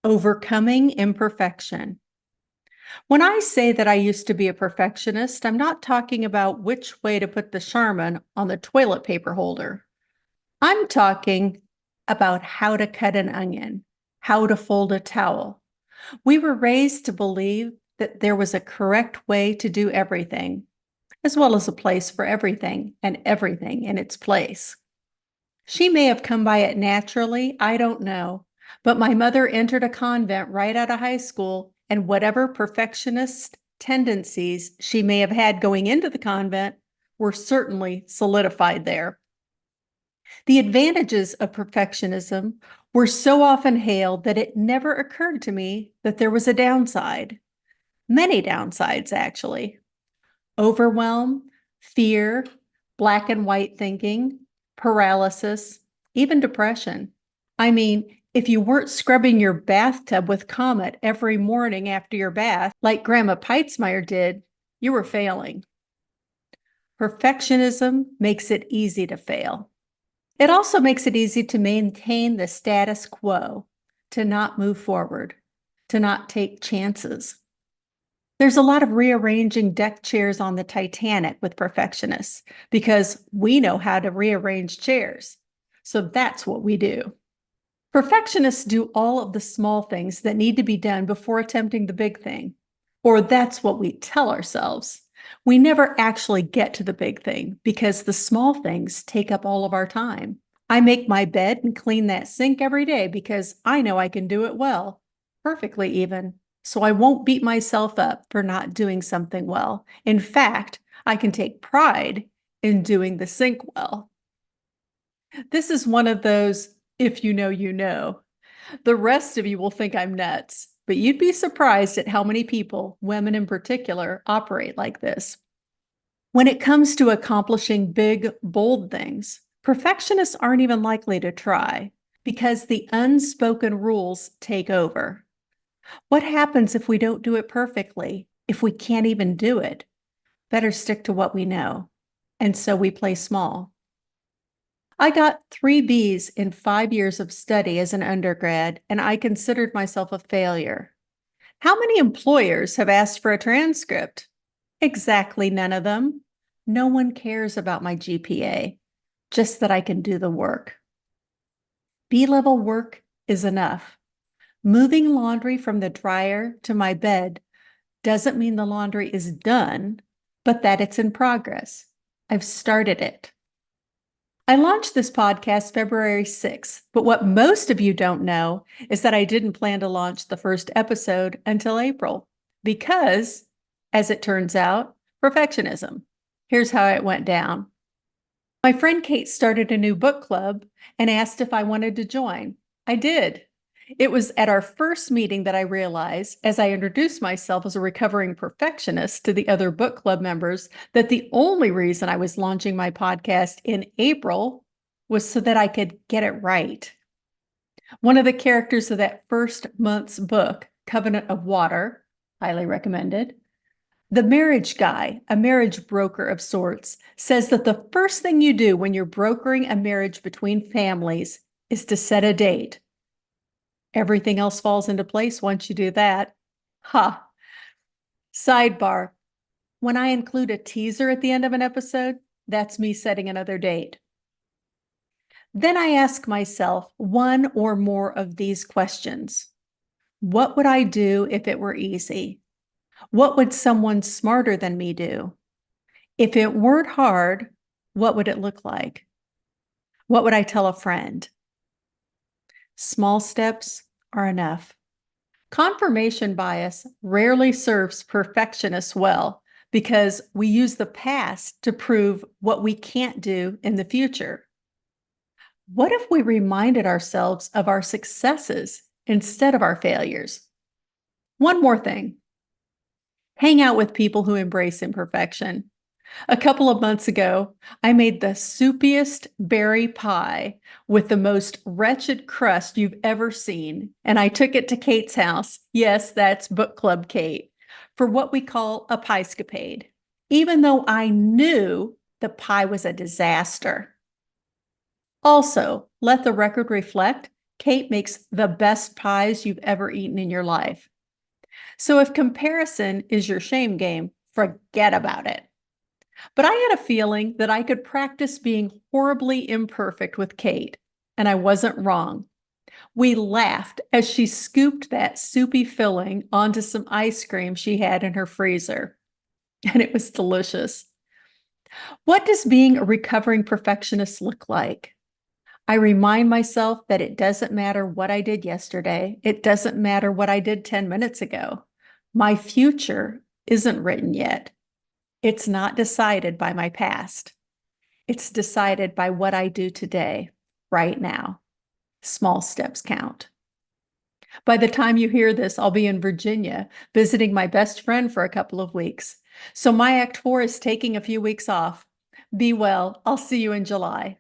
Overcoming imperfection. When I say that I used to be a perfectionist, I'm not talking about which way to put the Charmin on the toilet paper holder. I'm talking about how to cut an onion, how to fold a towel. We were raised to believe that there was a correct way to do everything, as well as a place for everything and everything in its place. She may have come by it naturally, I don't know. But my mother entered a convent right out of high school, and whatever perfectionist tendencies she may have had going into the convent were certainly solidified there. The advantages of perfectionism were so often hailed that it never occurred to me that there was a downside. Many downsides, actually. Overwhelm, fear, black and white thinking, paralysis, even depression. I mean, if you weren't scrubbing your bathtub with Comet every morning after your bath, like Grandma Peitzmeyer did, you were failing. Perfectionism makes it easy to fail. It also makes it easy to maintain the status quo, to not move forward, to not take chances. There's a lot of rearranging deck chairs on the Titanic with perfectionists because we know how to rearrange chairs. So that's what we do. Perfectionists do all of the small things that need to be done before attempting the big thing. Or that's what we tell ourselves. We never actually get to the big thing because the small things take up all of our time. I make my bed and clean that sink every day because I know I can do it well, perfectly even. So I won't beat myself up for not doing something well. In fact, I can take pride in doing the sink well. This is one of those, if you know, you know. The rest of you will think I'm nuts, but you'd be surprised at how many people, women in particular, operate like this. When it comes to accomplishing big, bold things, perfectionists aren't even likely to try because the unspoken rules take over. What happens if we don't do it perfectly? If we can't even do it? Better stick to what we know. And so we play small. I got 3 Bs in 5 years of study as an undergrad, and I considered myself a failure. How many employers have asked for a transcript? Exactly none of them. No one cares about my GPA, just that I can do the work. B-level work is enough. Moving laundry from the dryer to my bed doesn't mean the laundry is done, but that it's in progress. I've started it. I launched this podcast February 6th, but what most of you don't know is that I didn't plan to launch the first episode until April because, as it turns out, perfectionism. Here's how it went down. My friend Kate started a new book club and asked if I wanted to join. I did. It was at our first meeting that I realized, as I introduced myself as a recovering perfectionist to the other book club members, that the only reason I was launching my podcast in April was so that I could get it right. One of the characters of that first month's book, Covenant of Water, highly recommended, the marriage guy, a marriage broker of sorts, says that the first thing you do when you're brokering a marriage between families is to set a date. Everything else falls into place once you do that. Ha! Sidebar. When I include a teaser at the end of an episode, that's me setting another date. Then I ask myself one or more of these questions. What would I do if it were easy? What would someone smarter than me do? If it weren't hard, what would it look like? What would I tell a friend? Small steps are enough. Confirmation bias rarely serves perfectionists well because we use the past to prove what we can't do in the future. What if we reminded ourselves of our successes instead of our failures? One more thing. Hang out with people who embrace imperfection. A couple of months ago, I made the soupiest berry pie with the most wretched crust you've ever seen, and I took it to Kate's house. Yes, that's Book Club Kate, for what we call a piescapade, even though I knew the pie was a disaster. Also, let the record reflect, Kate makes the best pies you've ever eaten in your life. So if comparison is your shame game, forget about it. But I had a feeling that I could practice being horribly imperfect with Kate, and I wasn't wrong. We laughed as she scooped that soupy filling onto some ice cream she had in her freezer, and it was delicious. What does being a recovering perfectionist look like? I remind myself that it doesn't matter what I did yesterday. It doesn't matter what I did 10 minutes ago. My future isn't written yet. It's not decided by my past. It's decided by what I do today, right now. Small steps count. By the time you hear this, I'll be in Virginia visiting my best friend for a couple of weeks. So my Act 4 is taking a few weeks off. Be well. I'll see you in July.